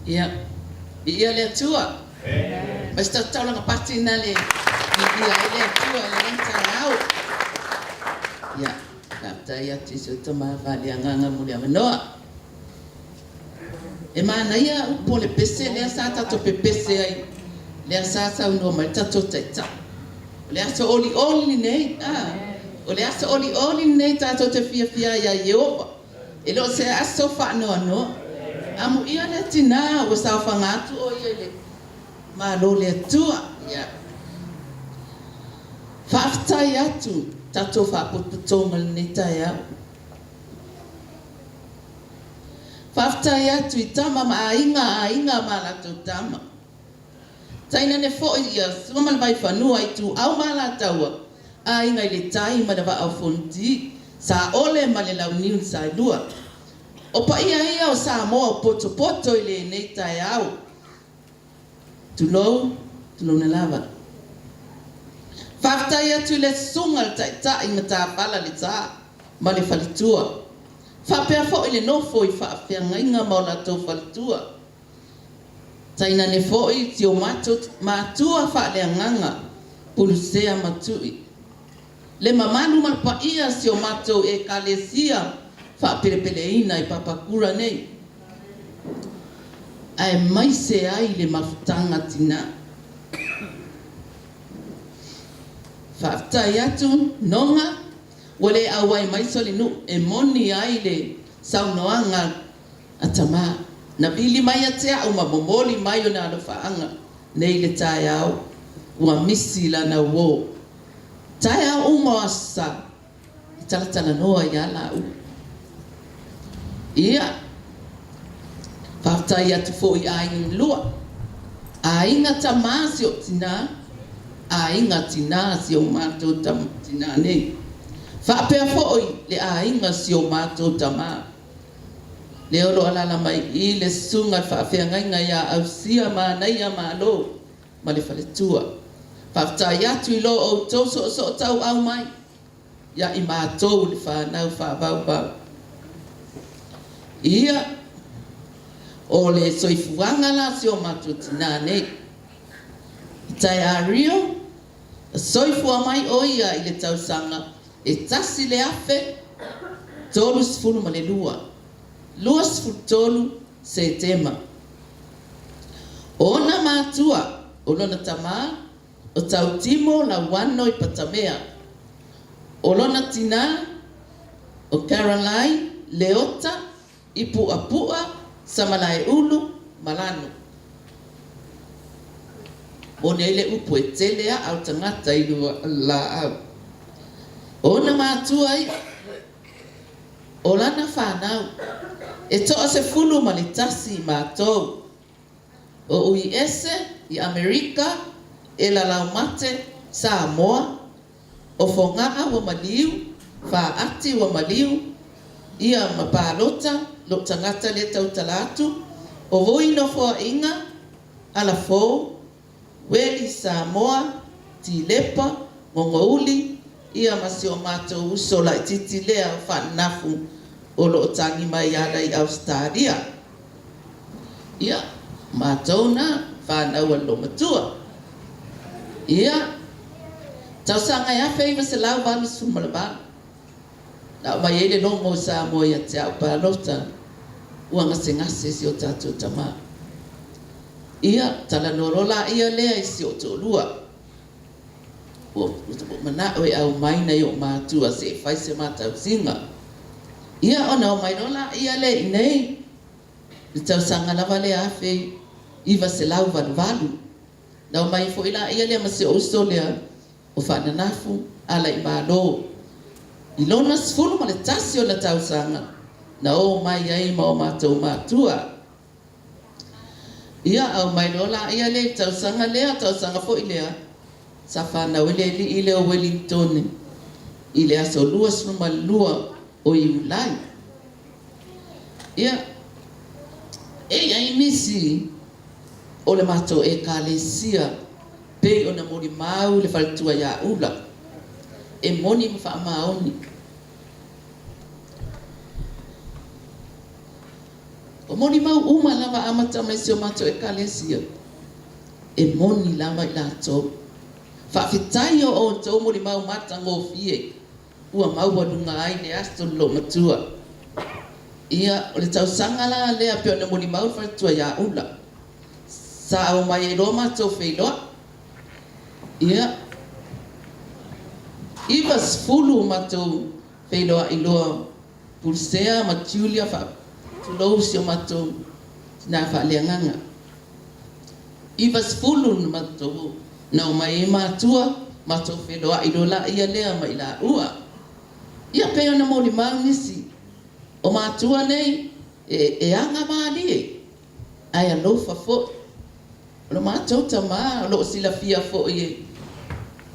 Ia le tua. Mas tau langa pati na le le tua le tau. Ia, kapta ia tisu tama vali anganga mulia manoa. E mana ia upo le pese le sa tato pe pese ai. Le sa sa uno mai tato taita. Le aso oli nei. O le aso oli nei tato te fia ia Yehova. E lo se aso fa no. Amu ia le tina o sa fangatu o ia le malo le tua ia. Faftai atu tato fa putongal ni taya. Faftai atu itama ainga mala tu tama. Taina ne fo ia suma mai fanua itu au mala taua. Ainga le tai ma va au fondi sa ole male la uniun sa dua. O pa ia o sa mo poto ile nei tai au. Tu lo na lava. Faftai atu le sungal tai mata pala le ta ma le falitua. Fa pe fo ile no foi fa fe nga mo la to falitua. Taina ne fo i tio matua fa le nganga pulusea matui. Le mamanu mal pa ia sio mato e kalesia fa pelepeleina i papakura nei. Ai mai se ai le mafutanga tina. Fa tayatu nonga wale awai mai solinu e moni ai le saunoanga atama. Na bili mai atea o mamomoli mai o na alofaanga nei le tae au ua misi la na wo. Tae au uma asa i talatala noa i ala u. Ia whaftai atu fo i ainga lua. Ainga tamasi o tina. Ainga tina si o mato tina nei. Whapea fo i le ainga si o mato tamaa. Leo lo ala mai I le sunga whaafea ngainga ia au sia ma nei a ma lo ma le whaletua. Whaftai atu I lo o tau so tau au mai. Ia I mātou le whanau whaabau bau. Ia o le soifuanga la si o mātou tina nei. I tai a rio soifua mai o ia I le tau sanga e tasi le afe tolu sifuru ma le lua. Luas futolu se tema. Ona matua, olona tama, o tau timo la wano I patamea. Olona tina, o Caroline, Leota, Ipu apua, Samalai ulu, Malano. Ona ele upu e telea au tangata ilu la au. Ona matua I, olana whanau. E toa se fulu ma le tasi mātou. O ui ese I Amerika e la laumate Samoa. O fongaa wa maliu, wha ati wa maliu. Ia mapalota, lo tangata le tau talatu. O voi no fo inga, ala fo, weli Samoa, ti lepa, mongouli. Ia masio mātou uso la titi lea whanafu. O lo tangi mai ala I Australia. Ia, mātou na whanau alo matua. Ia, tau sanga ia whaiva se lau wanu sumalaba. Na mai ele no mo sa mo ia te au palota. Ua ngase si o tātou tama. Ia, tala norola ia lea I si o tōlua. Ua, mana oe au maina I o mātua se whai se mātau singa. Ia ona o mai nola ia le nei. I tau sanga lava le afe iwa se lau valu. Na o mai fo ila ia le masi o uso lea o whananafu ala I malo. I lona sifunu ma le tasi o na tau sanga. Na o mai ai ma o mātou mātua. Ia au mai nola ia le tau sanga lea tau sanga fo ilea. Sa whanau li ile o Wellington. Ile aso lua sunu ma lua. O iulai. Ia. E ai misi. O le mato e kalesia. Pe o na mori mau le falitua ia ula. E moni mwha maoni. O moni mau uma lava amata mai se o mato e kalesia. E moni lava I lato. Whawhitai o tō moni mau mata ngō fie. Ua mau wadunga ai le asto lo matua. Ia, o le tau sangala lea peo na moni mau whatua ia ula. Sa o mai e roa mato wheiloa. Ia. Ivas fulu mato wheiloa I loa pulsea ma Julia wha tulou si o mato na whaaleanganga. Ivas fulu mato na o mai e matua mato wheiloa I loa ia lea mai la ua. Ia peo na moni mau nisi. O matua nei e anga maali e. Ai alofa fo. Lo matou tama lo sila fia fo e.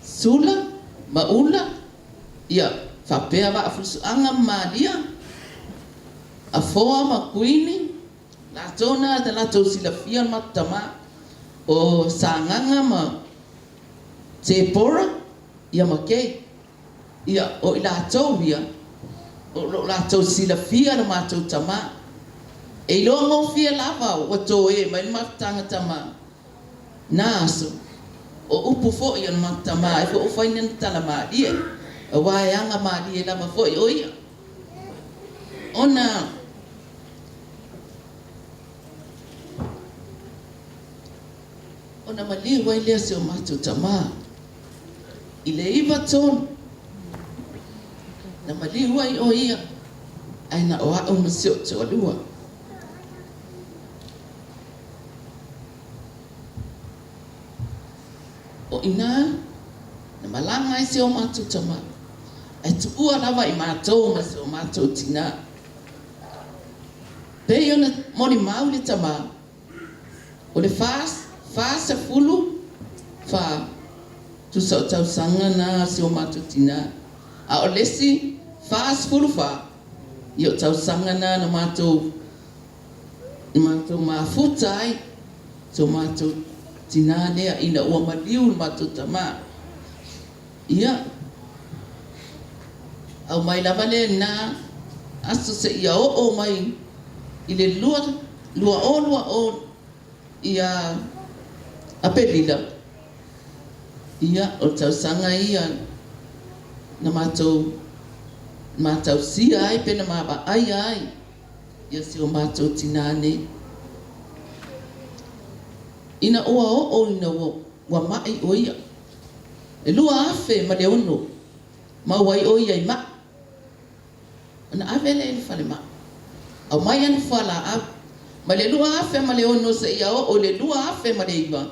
Sula maula ia whapea wa afusu anga maalia a foa ma kuini la tona te la tau sila fia matama o sanganga ma te pora ia ma kei ia o ila tau ia o la tau sila fia na matou tama e lo ngo fia lava o to e mai matanga tama naso o upu fo ia matama e fo fainen tala maalia wa yanga maalia lava fo o ia ona mali wa ile se o matou tama ile iva ton na mali wa o ia aina o a o se o lua o ina na malanga I se o matou tama e tu ua lava I matou ma se o matou tina pe ona moni mau le tama o le fasa fulu fa tu sa tau sanga na se o matou tina a o lesi fas fulu fa yo tau sanga na matou mafutai so matou tina lea ina ua maliu matou tama ia au mai lava le na aso se ia o mai I le lua o ia a pelila ia o tau sanga ia na matou sia ai pena maba ai ia se o matou tinane ina o ina wa mai o ia e lua afe ma le ono ma wai o ia I ma ana ave le fale ma au mai an fala a ma le lua afe ma le ono se ia o le lua afe ma le iba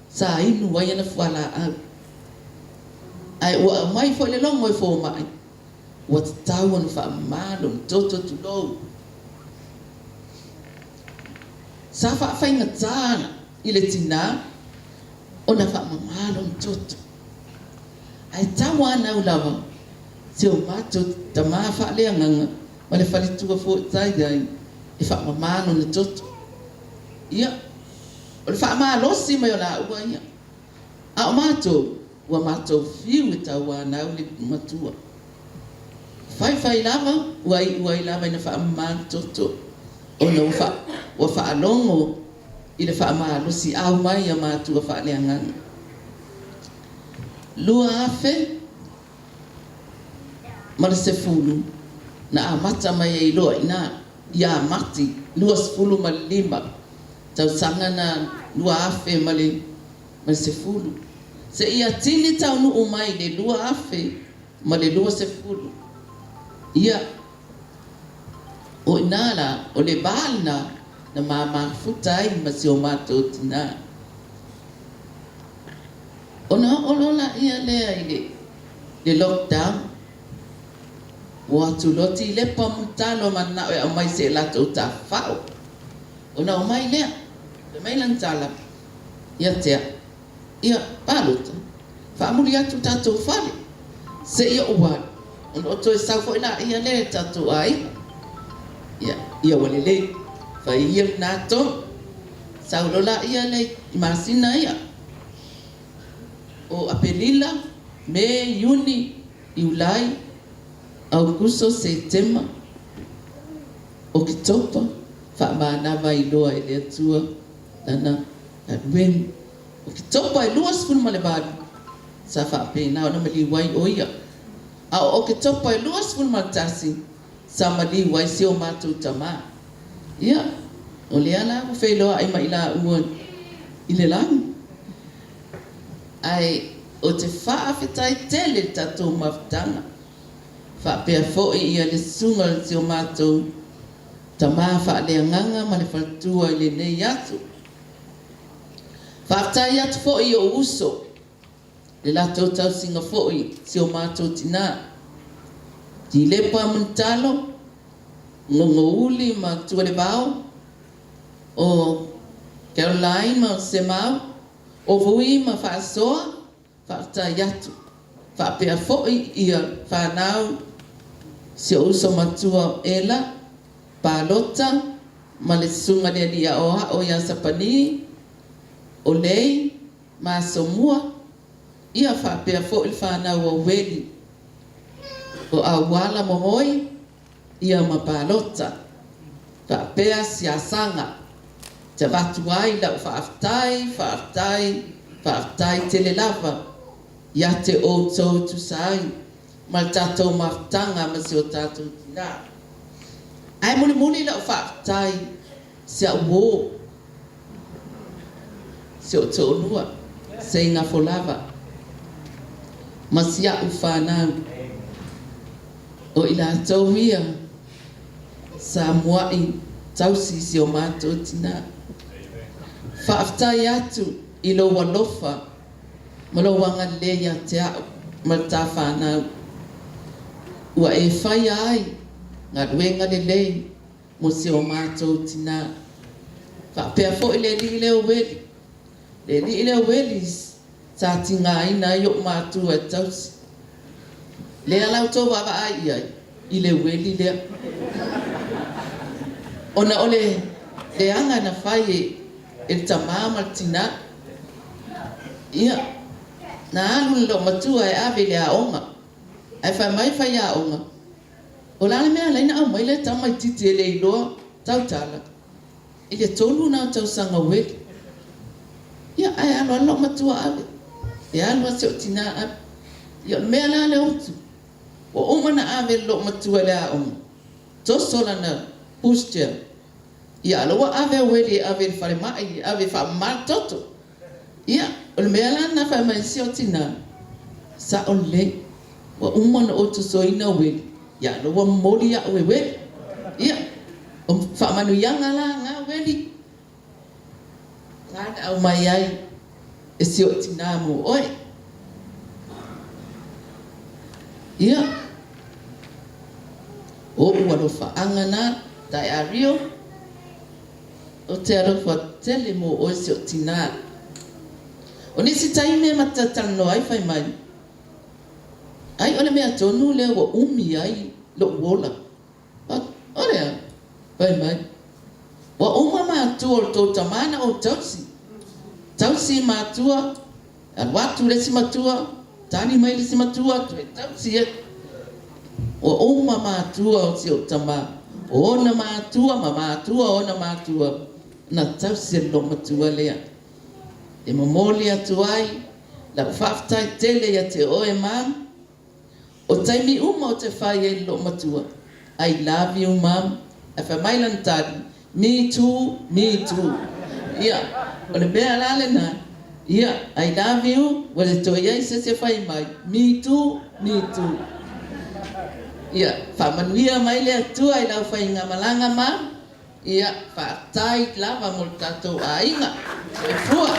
sa inu wai an fala a ai wa mai fo le longo fo mai wa tau an fa malo toto tu lo sa fa inga tana ile tina ona fa malo toto ai tawa na ulava se o matou tama fa le nganga ma le fali tua fo tai dai e fa malo na toto ia o le fa malo si mai ola ua ia a o matou wa matou fiu e tawa na ule matua fai lava wai lava ina fa malo toto ona wa fa longo ile fa malo si au mai ya matua fa le nganga lua afe ma se fulu na amata mai e loa ina ia mati lua fulu ma lima tau sanga na lua afe ma se fulu se ia tini tau nu umai le lua afe ma le lua se fulu ia o inala o le balna na mama futai ma se o matou tina ona olola ia lea I le lockdown watu loti le pamutalo mana o mai se la tota fao ona o mai lea le mai lantala ia tea ia paluta fa muli atu tatu fale se ia uwa ona to sa fo ina ia le tatu ai ia wale le fa ia na to sa lola ia le masina ia o apelila me Juni Julai Augusto Setembro Oktober Whamana vai loa e lea tua. Lana, wen. O ki topa e lua sifunu ma le vālu. Sa whapena o na mali wai oia. A o ke topa e lua sifunu ma le tasi. Sa mali wai si o mātou tamā. Ia, o lea la ko whailoa ai mai la uon. I le langi. Ai, o te whaafetai tele tatou mawhtanga. Whapea fo'i ia le sunga le si o mātou. Tamā whaalea nganga ma le whaltua i le nei atu. Whaatai atu fo'i o uso. Le latou tau singa fo'i si o mātou tina. Ti lepa mantalo. Ngongo uli ma tua le vau. O Caroline ma se mau. O vui ma whaasoa. Whaatai atu. Whaapea fo'i ia whanau. Si o uso matua ela. Palota. Ma le sunga le lia oha o ia sapani. O lei. Ma somua. Ia whaapea fo'i whanau o weli. O awala mohoi. Ia ma palota. Whaapea si asanga. Te watu ai lau whaaftai tele lava. Ia te o tau tu sai. Ma tatou maftanga ma si o tatou tina. Ai muli lau whaaftai. Si a uo. Si o tau lua. Se inga folava. Ma si a uwhanau. O ila tau hia. Sa muai. Tausi si o mātou tina. Whaaftai atu i lo walofa. Ma lo wanga leia te au. Ma ta whanau. Ua e whai ai. Ngā ruenga le lei. Mo si o mātou tina. Whaapea fo i le li leo weli. Le li leo weli. Sa tinga ina i o mātou e tausi. Le alau tō wawa ai ai. I le weli lea. Ona ole le anga na whai e tamama tina. Ia. Na alu lo matua e awe le aonga. Ai whai mai whai aonga. O lale mea leina au mai le tamai titi e le iloa tau tala. I le tolu na tau sanga weli. Ia ai alu lo matua awe. E alu a seo tina awe. Ia mea la le otu. O oma na awe lo matua le aonga. Tosola na pustia. Ia loa ave weli ave fare mai ave fa matoto. Ia o mea la na fa mai si o tina. Sa o le. Wa umana o tu so ina weli. Ia loa mori a we weli. Ia o fa manu yanga la nga weli. Ngana au mai ai. E si o tina mo oi. Ia. O ua lo fa angana tai a rio. O te arofa tele mo o si o tina. O nisi taime matatano ai whai mai. Ai ole mea tonu leo wa umi ai lo wola. Olea, whai mai. Wa uma mātua o tō tamana o tausi. Tausi mātua. Al watu le si matua. Tani mai le si matua. Tue tausi e. Wa uma mātua o si o tamana. Ona mātua ma mātua ona mātua. Na tausi lo matua lea. E mamoli atu ai. La whaftai tele ya te oe mam. O taimi uma o te whai e lo matua. I love you mam. E whamailan tari. Me too, me too. Ia. O le bea lale na. Ia. I love you. Wa le toi ai se whai mai. Me too, me too. Ia. Whamanuia mai le atu ai lau whai ngā malanga mam. Ia, whaatai lava mo tatou a inga. E fua.